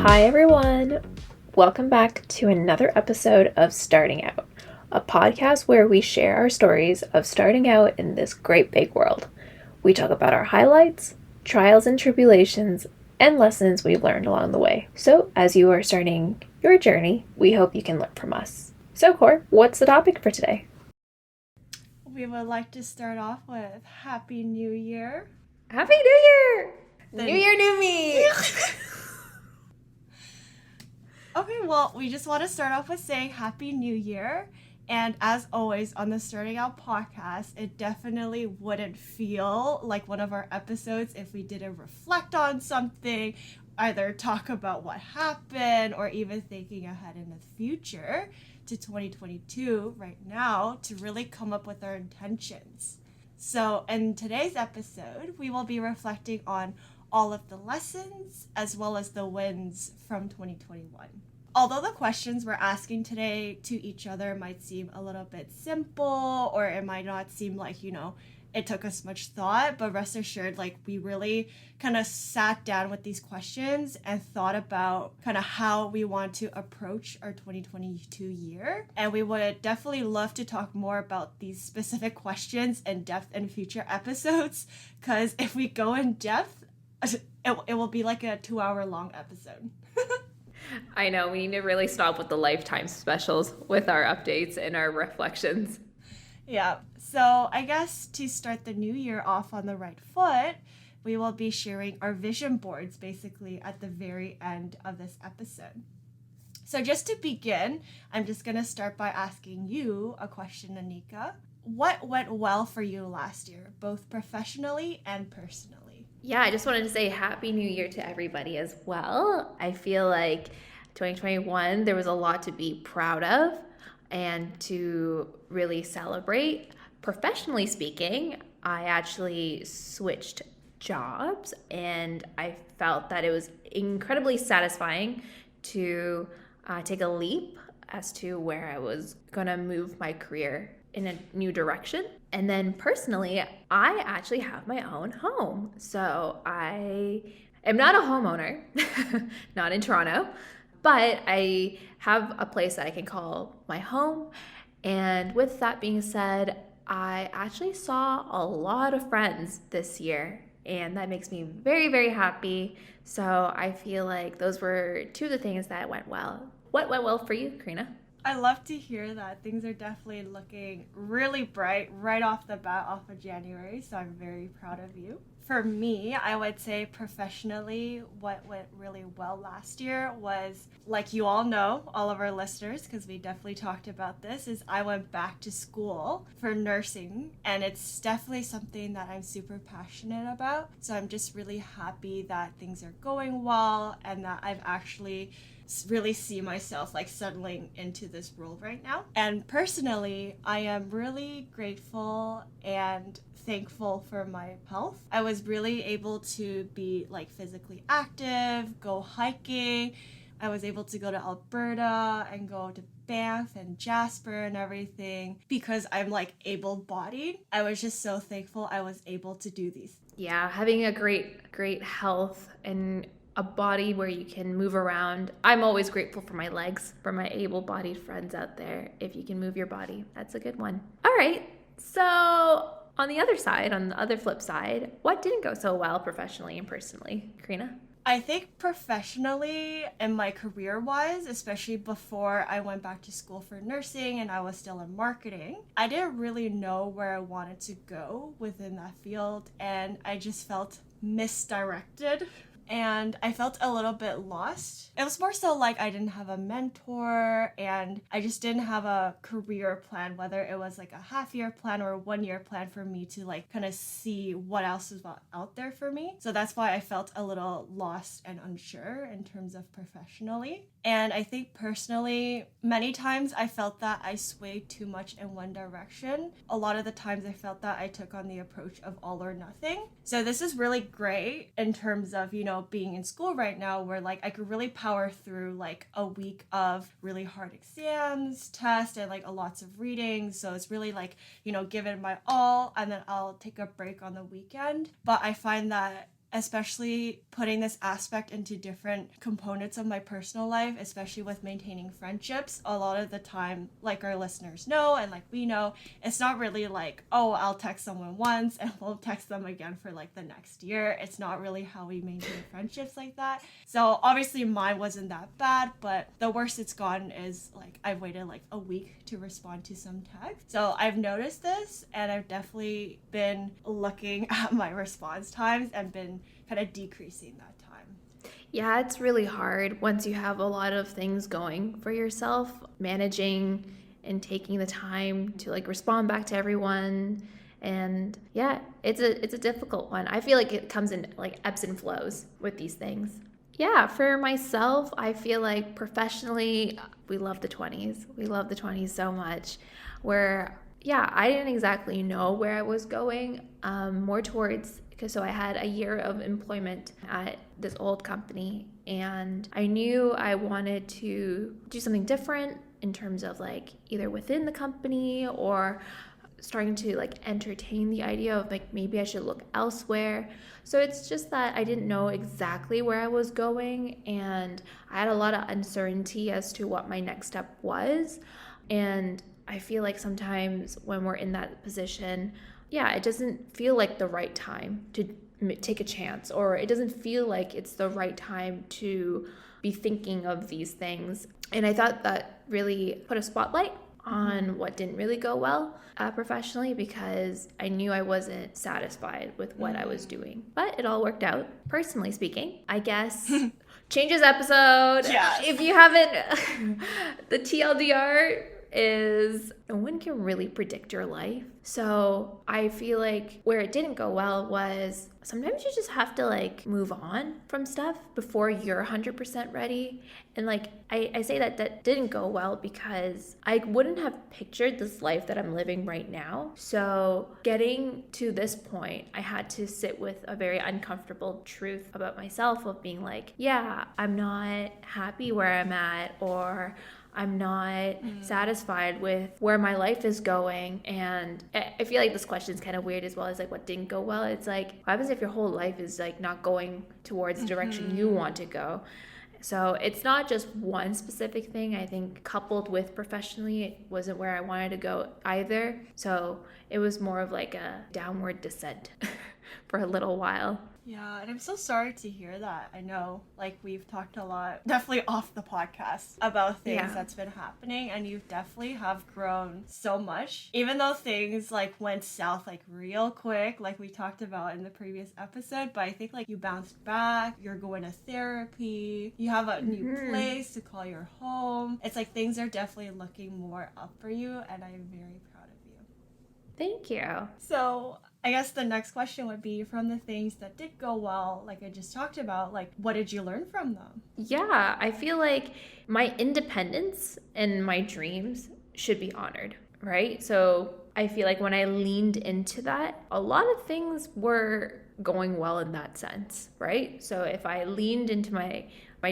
Hi everyone! Welcome back to another episode of Starting Out, a podcast where we share our stories of starting out in this great big world. We talk about our highlights, trials and tribulations, and lessons we've learned along the way. So, as you are starting your journey, we hope you can learn from us. So, Cor, what's the topic for today? We would like to start off with Happy New Year. Happy New Year! New Year, new me! Okay, well, we just want to start off with saying Happy New Year. And as always on the Starting Out podcast, it definitely wouldn't feel like one of our episodes if we didn't reflect on something, either talk about what happened or even thinking ahead in the future to 2022 right now to really come up with our intentions. So in today's episode, we will be reflecting on all of the lessons as well as the wins from 2021. Although the questions we're asking today to each other might seem a little bit simple, or it might not seem like, it took us much thought, but rest assured, we really kind of sat down with these questions and thought about kind of how we want to approach our 2022 year. And we would definitely love to talk more about these specific questions in depth in future episodes, because if we go in depth, it will be like a 2-hour long episode. I know, we need to really stop with the lifetime specials with our updates and our reflections. Yeah, so I guess to start the new year off on the right foot, we will be sharing our vision boards basically at the very end of this episode. So just to begin, I'm just going to start by asking you a question, Anika. What went well for you last year, both professionally and personally? Yeah, I just wanted to say Happy New Year to everybody as well. I feel like 2021, there was a lot to be proud of and to really celebrate. Professionally speaking, I actually switched jobs and I felt that it was incredibly satisfying to take a leap as to where I was going to move my career in a new direction. And then personally, I actually have my own home. So I am not a homeowner, not in Toronto, but I have a place that I can call my home. And with that being said, I actually saw a lot of friends this year, and that makes me very, very happy. So I feel like those were two of the things that went well. What went well for you, Karina? I love to hear that. Things are definitely looking really bright right off the bat, off of January, so I'm very proud of you. For me, I would say professionally, what went really well last year was, like you all know, all of our listeners, because we definitely talked about this, is I went back to school for nursing, and it's definitely something that I'm super passionate about. So I'm just really happy that things are going well and that I've actually really see myself settling into this role right now. And personally, I am really grateful and thankful for my health. I was really able to be physically active, go hiking. I was able to go to Alberta and go to Banff and Jasper and everything because I'm able-bodied. I was just so thankful I was able to do these. Yeah, having a great health and a body where you can move around. I'm always grateful for my legs, for my able-bodied friends out there. If you can move your body, that's a good one. All right, so on the other side, on the other flip side, what didn't go so well professionally and personally? Karina? I think professionally and my career-wise, especially before I went back to school for nursing and I was still in marketing, I didn't really know where I wanted to go within that field, and I just felt misdirected. And I felt a little bit lost. It was more so like I didn't have a mentor and I just didn't have a career plan, whether it was a half-year plan or a 1-year plan for me to kind of see what else is out there for me. So that's why I felt a little lost and unsure in terms of professionally. And I think personally, many times I felt that I swayed too much in one direction. A lot of the times I felt that I took on the approach of all or nothing. So this is really great in terms of, being in school right now where I could really power through a week of really hard exams, tests, and lots of reading. So it's really give it my all and then I'll take a break on the weekend. But I find that especially putting this aspect into different components of my personal life, especially with maintaining friendships. A lot of the time, like our listeners know and like we know, it's not really like, oh, I'll text someone once and we'll text them again for like the next year. It's not really how we maintain friendships like that. So obviously mine wasn't that bad, but the worst it's gotten is like I've waited like a week to respond to some text. So I've noticed this, and I've definitely been looking at my response times and been kind of decreasing that time. Yeah, it's really hard once you have a lot of things going for yourself, managing and taking the time to like respond back to everyone. And yeah, it's a difficult one. I feel like it comes in like ebbs and flows with these things. Yeah, for myself, I feel like professionally, we love the 20s. We love the 20s so much. Where, yeah, I didn't exactly know where I was going, more towards, because so I had a year of employment at this old company, and I knew I wanted to do something different in terms of like either within the company or starting to like entertain the idea of like maybe I should look elsewhere. So it's just that I didn't know exactly where I was going, and I had a lot of uncertainty as to what my next step was. And I feel like sometimes when we're in that position, yeah, it doesn't feel like the right time to take a chance, or it doesn't feel like it's the right time to be thinking of these things. And I thought that really put a spotlight on what didn't really go well professionally, because I knew I wasn't satisfied with what I was doing. But it all worked out. Personally speaking, I guess, changes episode. Yes. If you haven't, the TLDR is no one can really predict your life. So I feel like where it didn't go well was sometimes you just have to like move on from stuff before you're 100% ready. And like I say that didn't go well because I wouldn't have pictured this life that I'm living right now. So getting to this point, I had to sit with a very uncomfortable truth about myself of being like, yeah, I'm not happy where I'm at, or I'm not satisfied with where my life is going. And I feel like this question is kind of weird as well as like what didn't go well. It's like, what happens if your whole life is like not going towards the direction you want to go? So it's not just one specific thing. I think coupled with professionally, it wasn't where I wanted to go either. So it was more of like a downward descent for a little while. Yeah, and I'm so sorry to hear that. I know, like, we've talked a lot, definitely off the podcast, about things that's been happening, and you definitely have grown so much. Even though things, like, went south, like, real quick, like we talked about in the previous episode, but I think, like, you bounced back, you're going to therapy, you have a new place to call your home. It's like things are definitely looking more up for you, and I'm very proud of you. Thank you. So I guess the next question would be, from the things that did go well, like I just talked about, like, what did you learn from them? Yeah, I feel like my independence and my dreams should be honored, right? So I feel like when I leaned into that, a lot of things were going well in that sense, right? So if I leaned into my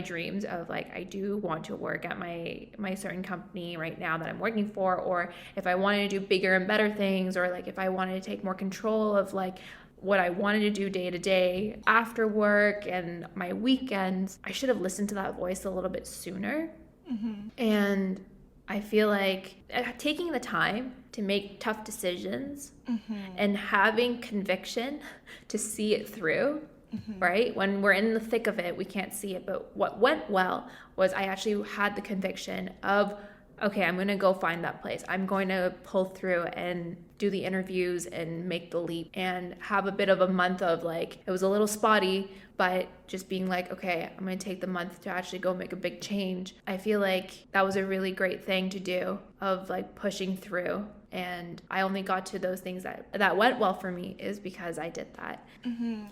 dreams of like, I do want to work at my certain company right now that I'm working for, or if I wanted to do bigger and better things, or like if I wanted to take more control of like what I wanted to do day to day after work and my weekends, I should have listened to that voice a little bit sooner. And I feel like taking the time to make tough decisions and having conviction to see it through, right? When we're in the thick of it, we can't see it. But what went well was I actually had the conviction of, okay, I'm going to go find that place. I'm going to pull through and do the interviews and make the leap, and have a bit of a month of like, it was a little spotty, but just being like, okay, I'm going to take the month to actually go make a big change. I feel like that was a really great thing to do, of like pushing through. And I only got to those things that went well for me is because I did that.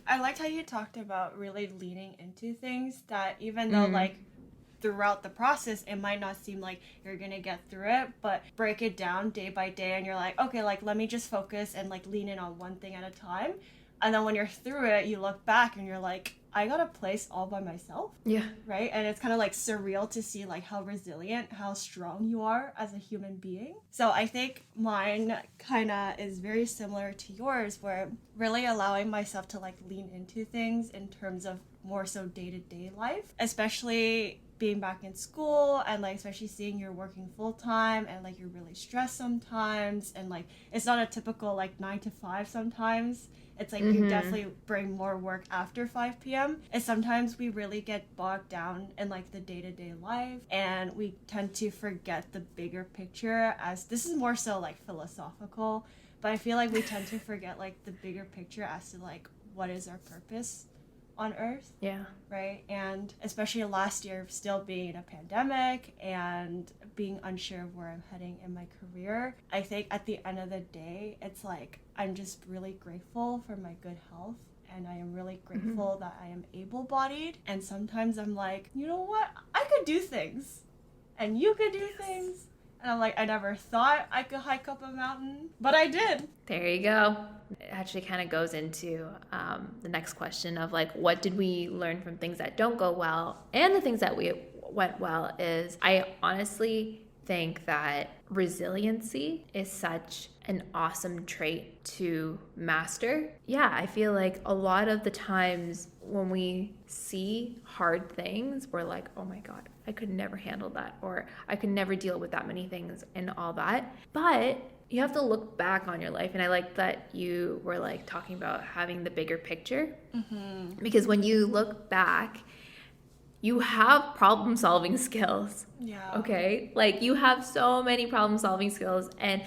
I liked how you talked about really leaning into things that, even though like throughout the process it might not seem like you're gonna get through it, but break it down day by day, and you're like, okay, like let me just focus and like lean in on one thing at a time. And then when you're through it, you look back and you're like, I got a place all by myself. Yeah. Right? And it's kind of like surreal to see like how resilient, how strong you are as a human being. So I think mine kind of is very similar to yours, where really allowing myself to like lean into things in terms of more so day-to-day life, especially being back in school, and like especially seeing you're working full-time and like you're really stressed sometimes, and like it's not a typical like 9 to 5 sometimes. It's like you definitely bring more work after 5 p.m. And sometimes we really get bogged down in like the day-to-day life, and we tend to forget the bigger picture, as this is more so like philosophical, but I feel like we tend to forget like the bigger picture as to like what is our purpose on earth. Yeah. Right? And especially last year, still being in a pandemic and being unsure of where I'm heading in my career, I think at the end of the day, it's like I'm just really grateful for my good health, and I am really grateful that I am able-bodied. And sometimes I'm like, you know what, I could do things and you could do things. And I'm like, I never thought I could hike up a mountain, but I did. There you go. It actually kind of goes into the next question of like, what did we learn from things that don't go well, and the things that we went well. Is I honestly think that resiliency is such an awesome trait to master. Yeah, I feel like a lot of the times when we see hard things, we're like, oh my God, I could never handle that, or I could never deal with that many things and all that. But you have to look back on your life. And I like that you were like talking about having the bigger picture, because when you look back, you have problem solving skills. Yeah. Okay. Like you have so many problem solving skills. And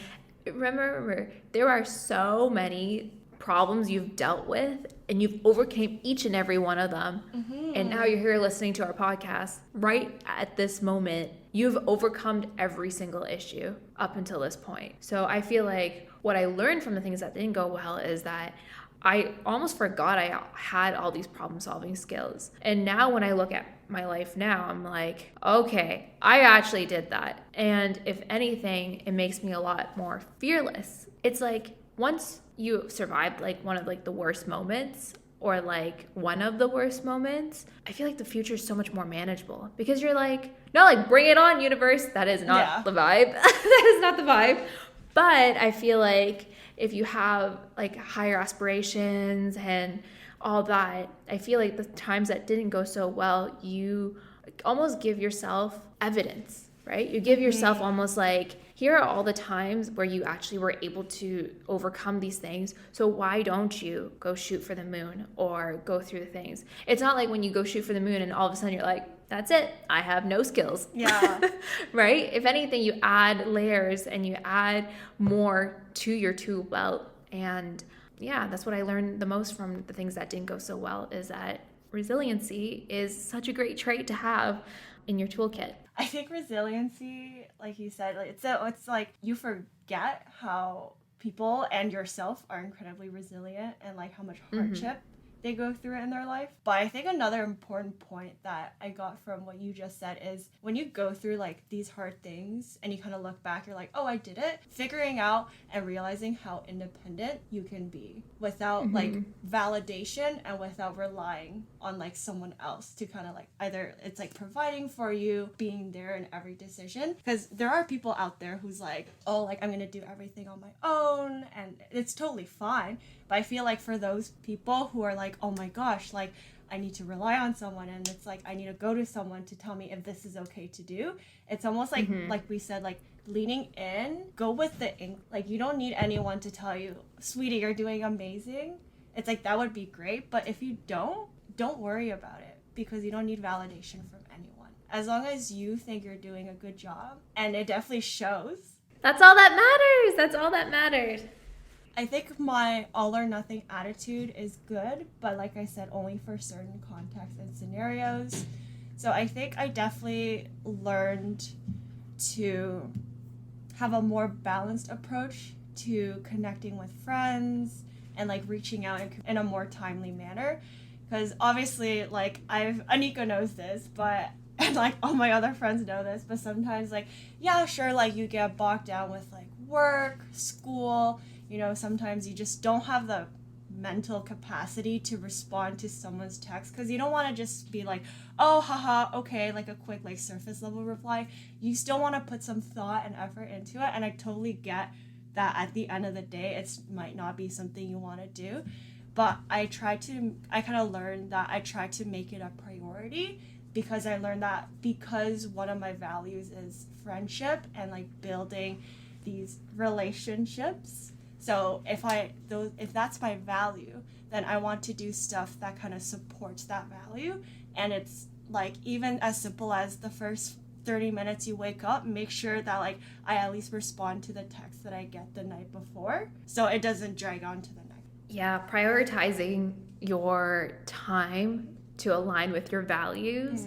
remember, there are so many problems you've dealt with, and you've overcame each and every one of them. And now you're here listening to our podcast. Right at this moment, you've overcome every single issue up until this point. So I feel like what I learned from the things that didn't go well is that I almost forgot I had all these problem solving skills. And now when I look at my life now, I'm like, okay, I actually did that. And if anything, it makes me a lot more fearless. It's like once you survived like one of like the worst moments, or like one of the worst moments, I feel like the future is so much more manageable, because you're like, no, like bring it on, universe. That is not the vibe. That is not the vibe. But I feel like if you have like higher aspirations and all that, I feel like the times that didn't go so well, you almost give yourself evidence, right? You give yourself almost like, here are all the times where you actually were able to overcome these things. So why don't you go shoot for the moon or go through the things? It's not like when you go shoot for the moon and all of a sudden you're like, that's it, I have no skills. Yeah. Right? If anything, you add layers and you add more to your tool belt. And yeah, that's what I learned the most from the things that didn't go so well, is that resiliency is such a great trait to have in your toolkit. I think resiliency, like you said, like it's like you forget how people and yourself are incredibly resilient, and like how much hardship they go through in their life. But I think another important point that I got from what you just said is when you go through like these hard things and you kind of look back, you're like, oh, I did it. Figuring out and realizing how independent you can be without like validation and without relying on like someone else to kind of like either it's like providing for you, being there in every decision. Because there are people out there who's like, oh, like I'm gonna do everything on my own, and it's totally fine. But I feel like for those people who are like, oh my gosh, like I need to rely on someone, and it's like I need to go to someone to tell me if this is okay to do. It's almost like we said, like leaning in, go with the ink. Like you don't need anyone to tell you, sweetie, you're doing amazing. It's like that would be great, but if you don't worry about it, because you don't need validation from anyone. As long as you think you're doing a good job, and it definitely shows. That's all that matters. That's all that matters. I think my all or nothing attitude is good, but like I said, only for certain contexts and scenarios. So I think I definitely learned to have a more balanced approach to connecting with friends and like reaching out in a more timely manner. Because obviously, like Anika knows this, but and like all my other friends know this, but sometimes like, yeah, sure, like you get bogged down with like work, school, you know, sometimes you just don't have the mental capacity to respond to someone's text, because you don't want to just be like, oh haha, okay, like a quick like surface level reply. You still want to put some thought and effort into it, and I totally get that at the end of the day it might not be something you want to do, but I kind of learned that I try to make it a priority, because I learned that because one of my values is friendship and like building these relationships. So if that's my value, then I want to do stuff that kind of supports that value. And it's like even as simple as the first 30 minutes you wake up, make sure that like I at least respond to the text that I get the night before, so it doesn't drag on to the night. Yeah, prioritizing your time to align with your values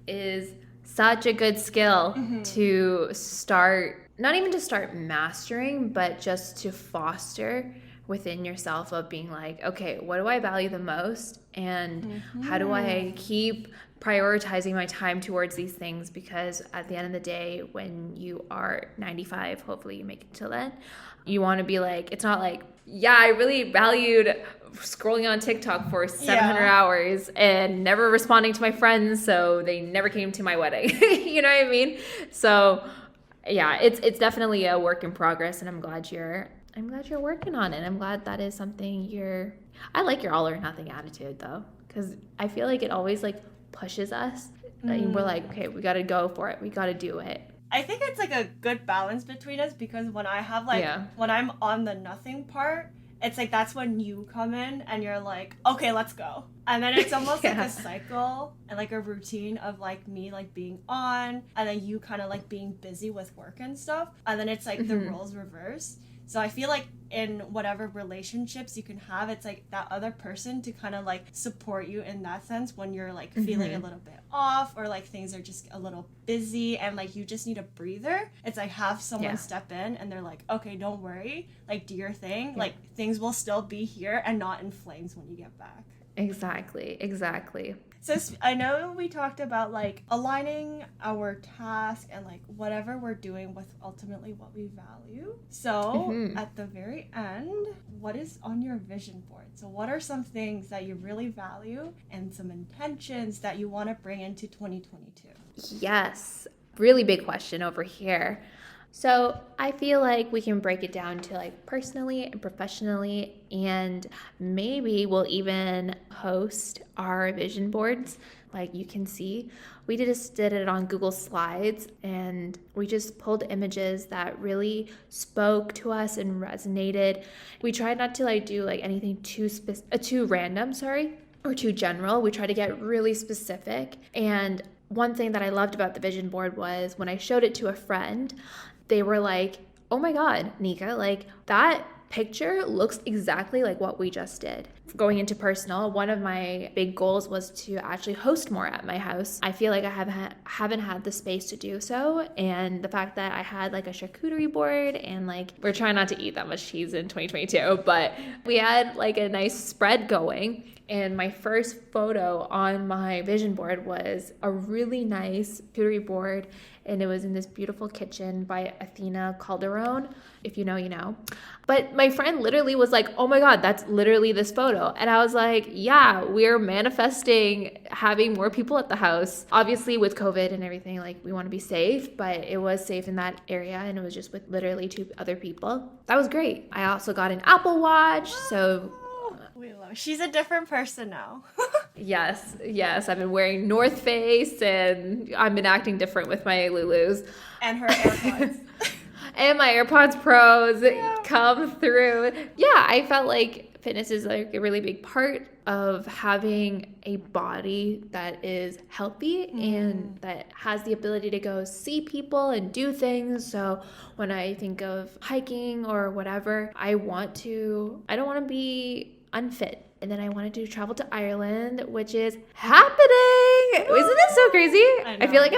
is such a good skill to start, not even to start mastering, but just to foster within yourself of being like, okay, what do I value the most? And how do I keep prioritizing my time towards these things? Because at the end of the day, when you are 95, hopefully you make it till then, you want to be like, it's not like, yeah, I really valued scrolling on TikTok for 700 hours and never responding to my friends, so they never came to my wedding. You know what I mean? So yeah, it's definitely a work in progress, and I'm glad you're working on it. I'm glad that is something I like your all or nothing attitude though, because I feel like it always like pushes us. And we're like, okay, we got to go for it. We got to do it. I think it's like a good balance between us, because when I have like, when I'm on the nothing part, it's like that's when you come in and you're like, okay, let's go. And then it's almost like a cycle and like a routine of like me like being on, and then you kind of like being busy with work and stuff. And then it's like the roles reverse. So I feel like in whatever relationships you can have, it's like that other person to kind of like support you in that sense when you're like feeling a little bit off, or like things are just a little busy and like you just need a breather. It's like have someone step in and they're like, okay, don't worry, like do your thing, like things will still be here and not in flames when you get back. Exactly. So I know we talked about like aligning our task and like whatever we're doing with ultimately what we value. So at the very end, what is on your vision board? So what are some things that you really value and some intentions that you want to bring into 2022? Yes, really big question over here. So I feel like we can break it down to like personally and professionally, and maybe we'll even host our vision boards. Like you can see, we just did it on Google Slides, and we just pulled images that really spoke to us and resonated. We tried not to like do like anything too random, or too general. We tried to get really specific. And one thing that I loved about the vision board was when I showed it to a friend, they were like, oh my God, Neeqa, like that picture looks exactly like what we just did. Going into personal, one of my big goals was to actually host more at my house. I feel like I haven't had the space to do so. And the fact that I had like a charcuterie board, and like we're trying not to eat that much cheese in 2022, but we had like a nice spread going. And my first photo on my vision board was a really nice charcuterie board, and it was in this beautiful kitchen by Athena Calderon. If you know, you know. But my friend literally was like, oh my God, that's literally this photo. And I was like, yeah, we're manifesting having more people at the house. Obviously with COVID and everything, like we want to be safe, but it was safe in that area, and it was just with literally 2 other people. That was great. I also got an Apple Watch, so... She's a different person now. Yes. I've been wearing North Face, and I've been acting different with my Lulus. And her AirPods. And my AirPods Pros come through. Yeah, I felt like fitness is like a really big part of having a body that is healthy and that has the ability to go see people and do things. So when I think of hiking or whatever, I don't want to be unfit. And then I wanted to travel to Ireland, which is happening. Isn't it so crazy? I feel like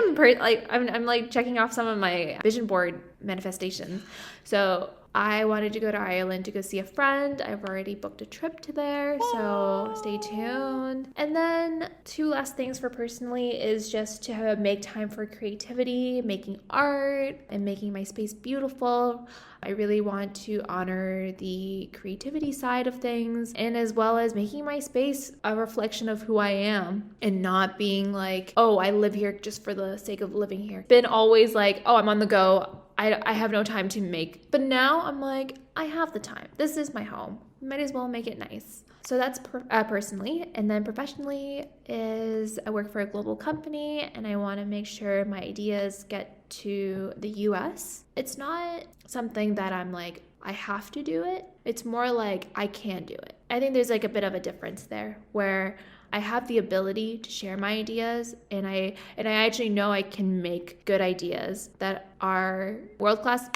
I'm like checking off some of my vision board manifestations. So I wanted to go to Ireland to go see a friend. I've already booked a trip to there, so stay tuned. And then 2 last things for personally is just to make time for creativity, making art, and making my space beautiful. I really want to honor the creativity side of things, and as well as making my space a reflection of who I am and not being like, oh, I live here just for the sake of living here. Been always like, oh, I'm on the go. I have no time to make. But now I'm like, I have the time. This is my home. Might as well make it nice. So that's personally. And then professionally is I work for a global company and I want to make sure my ideas get to the US. It's not something that I'm like, I have to do it. It's more like I can do it. I think there's like a bit of a difference there where I have the ability to share my ideas, and I actually know I can make good ideas that are world-class,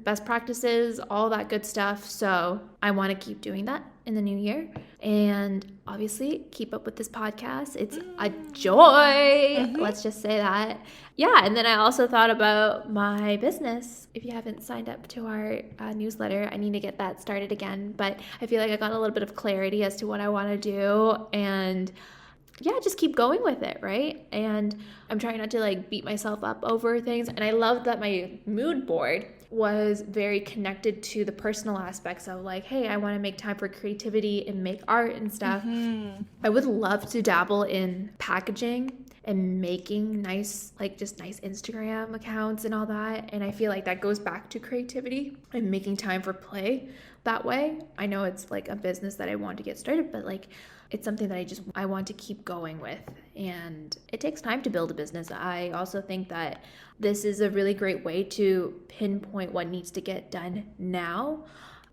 best practices, all that good stuff. So I want to keep doing that in the new year, and obviously keep up with this podcast. It's a joy. Let's just say that. Yeah, and then I also thought about my business. If you haven't signed up to our newsletter, I need to get that started again. But I feel like I got a little bit of clarity as to what I want to do, and yeah, just keep going with it, right? And I'm trying not to like beat myself up over things. And I love that my mood board was very connected to the personal aspects of like, hey, I want to make time for creativity and make art and stuff. I would love to dabble in packaging and making nice, like just nice Instagram accounts and all that. And I feel like that goes back to creativity and making time for play that way. I know it's like a business that I want to get started, but like it's something that I want to keep going with. And it takes time to build a business. I also think that this is a really great way to pinpoint what needs to get done now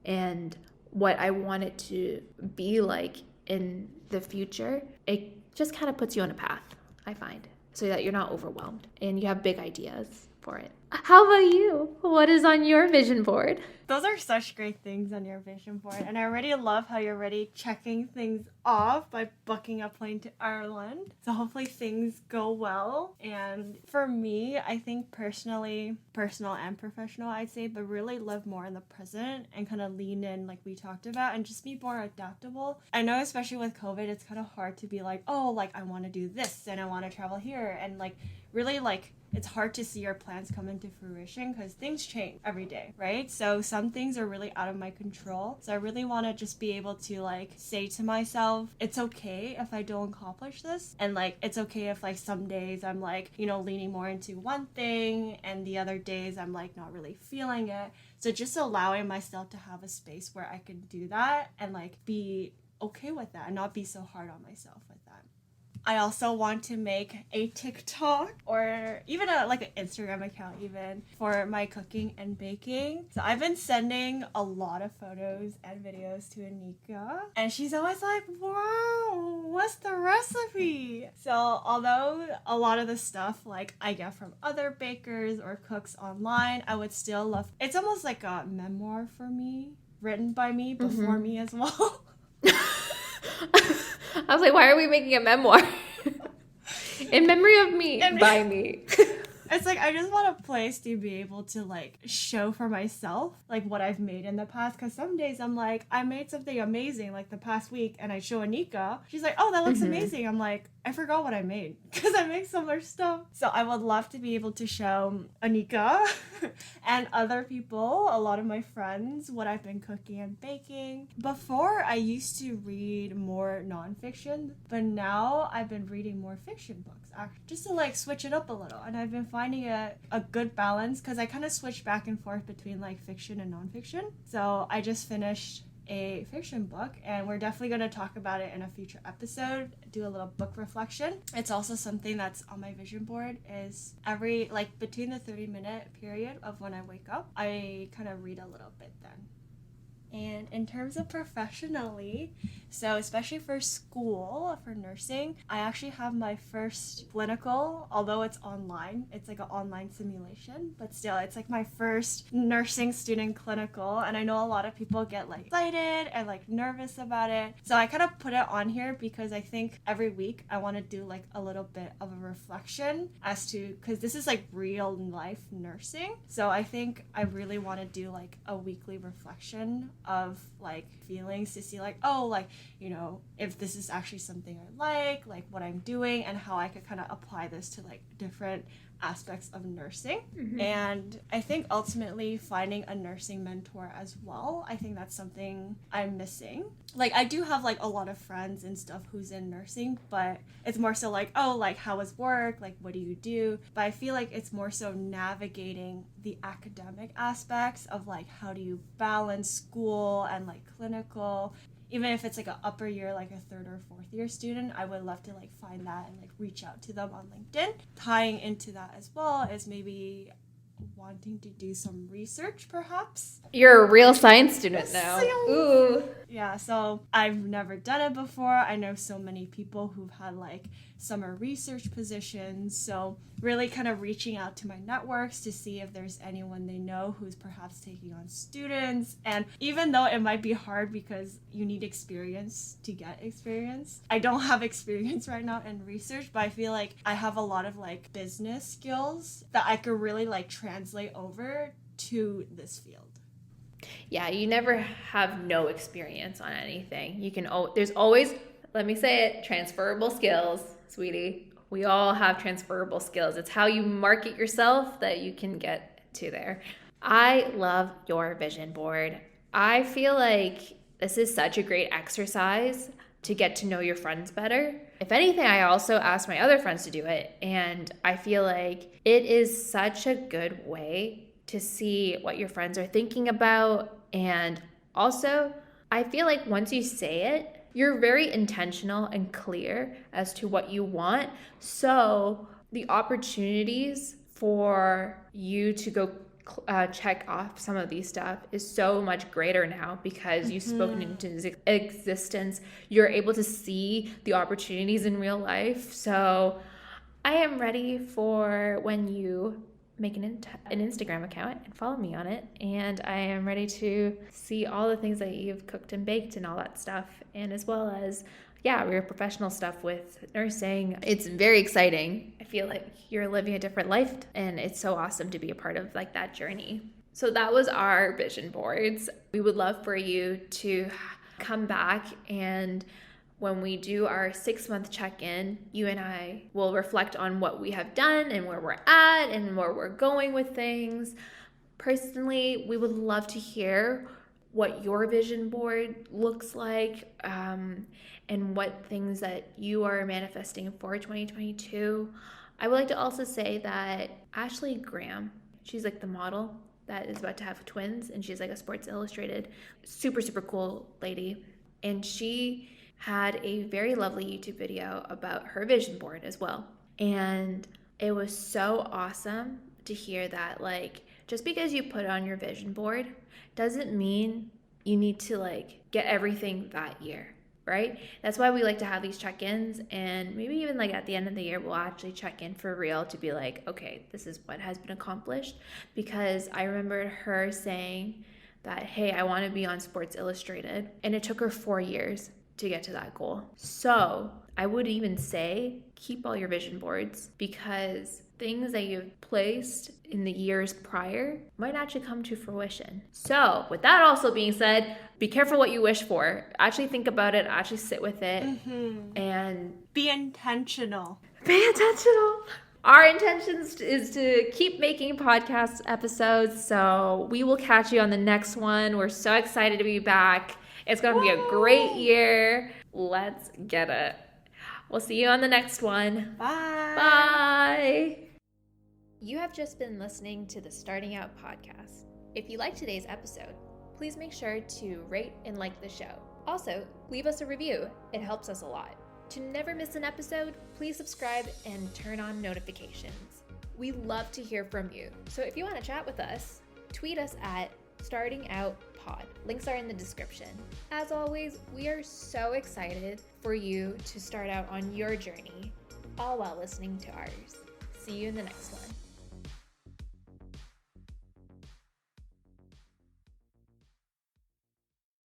and what I want it to be like in the future. It just kind of puts you on a path, I find, so that you're not overwhelmed and you have big ideas for it. How about you? What is on your vision board? Those are such great things on your vision board. And I already love how you're already checking things off by booking a plane to Ireland. So hopefully things go well. And for me, I think personally, personal and professional, I'd say, but really live more in the present and kind of lean in like we talked about and just be more adaptable. I know especially with COVID, it's kind of hard to be like, oh, like I want to do this and I want to travel here. And like really like it's hard to see your plans come into fruition because things change every day, right? So some things are really out of my control. So I really want to just be able to like say to myself, it's okay if I don't accomplish this. And like, it's okay if like some days I'm like, you know, leaning more into one thing and the other days I'm like not really feeling it. So just allowing myself to have a space where I can do that and like be okay with that and not be so hard on myself with that. I also want to make a TikTok or even like an Instagram account even for my cooking and baking. So I've been sending a lot of photos and videos to Anika and she's always like, wow, what's the recipe? So although a lot of the stuff like I get from other bakers or cooks online, I would still love, it's almost like a memoir for me, written by me before me as well. I was like, why are we making a memoir? In memory of me, by me. It's like I just want a place to be able to like show for myself like what I've made in the past, because some days I'm like, I made something amazing like the past week and I show Anika, she's like, oh, that looks amazing. I'm like, I forgot what I made because I make so much stuff. So I would love to be able to show Anika and other people, a lot of my friends, what I've been cooking and baking. Before I used to read more nonfiction, but now I've been reading more fiction books just to like switch it up a little. And I've been finding a good balance because I kind of switch back and forth between like fiction and nonfiction. So I just finished a fiction book and we're definitely going to talk about it in a future episode, do a little book reflection. It's also something that's on my vision board is every like between the 30-minute period of when I wake up, I kind of read a little bit then. And in terms of professionally, so especially for school, for nursing, I actually have my first clinical, although it's online. It's like an online simulation, but still, it's like my first nursing student clinical. And I know a lot of people get like excited and like nervous about it. So I kind of put it on here because I think every week I want to do like a little bit of a reflection as to, because this is like real life nursing. So I think I really want to do like a weekly reflection of like feelings to see like, oh, like, you know, if this is actually something I like what I'm doing, and how I could kind of apply this to like different aspects of nursing. And I think ultimately finding a nursing mentor as well, I think that's something I'm missing. Like I do have like a lot of friends and stuff who's in nursing, but it's more so like, oh, like how is work, like what do you do? But I feel like it's more so navigating the academic aspects of like how do you balance school and like clinical. Even if it's like an upper year, like a third or fourth year student, I would love to like find that and like reach out to them on LinkedIn. Tying into that as well is maybe wanting to do some research, perhaps. You're a real science student now. Ooh. Yeah, so I've never done it before. I know so many people who've had like summer research positions. So really kind of reaching out to my networks to see if there's anyone they know who's perhaps taking on students. And even though it might be hard because you need experience to get experience, I don't have experience right now in research, but I feel like I have a lot of like business skills that I could really like translate over to this field. Yeah, you never have no experience on anything. You can, there's always, let me say it, transferable skills, sweetie. We all have transferable skills. It's how you market yourself that you can get to there. I love your vision board. I feel like this is such a great exercise to get to know your friends better. If anything, I also asked my other friends to do it, and I feel like it is such a good way to see what your friends are thinking about. And also, I feel like once you say it, you're very intentional and clear as to what you want. So the opportunities for you to go check off some of these stuff is so much greater now because you've spoken into existence. You're able to see the opportunities in real life. So I am ready for when you make an Instagram account and follow me on it, and I am ready to see all the things that you've cooked and baked and all that stuff, and as well as your professional stuff with nursing. It's very exciting. I feel like you're living a different life, and it's so awesome to be a part of like that journey. So that was our vision boards. We would love for you to come back, and when we do our 6-month check-in, you and I will reflect on what we have done and where we're at and where we're going with things. Personally, we would love to hear what your vision board looks like, and what things that you are manifesting for 2022. I would like to also say that Ashley Graham, she's like the model that is about to have twins, and she's like a Sports Illustrated, super, super cool lady. And she had a very lovely YouTube video about her vision board as well. And it was so awesome to hear that, like, just because you put it on your vision board doesn't mean you need to like get everything that year, right? That's why we like to have these check-ins, and maybe even like at the end of the year we'll actually check in for real to be like, okay, this is what has been accomplished. Because I remembered her saying that, hey, I want to be on Sports Illustrated, and it took her 4 years to get to that goal. So I would even say keep all your vision boards, because things that you've placed in the years prior might actually come to fruition. So with that also being said, be careful what you wish for. Actually think about it, actually sit with it, and be intentional. Be intentional. Our intention is to keep making podcast episodes, so we will catch you on the next one. We're so excited to be back. It's going to be a great year. Let's get it. We'll see you on the next one. Bye. Bye. You have just been listening to the Starting Out podcast. If you liked today's episode, please make sure to rate and like the show. Also, leave us a review. It helps us a lot. To never miss an episode, please subscribe and turn on notifications. We love to hear from you. So if you want to chat with us, tweet us at Starting Out Pod. Links are in the description. As always, we are so excited for you to start out on your journey, all while listening to ours. See you in the next one.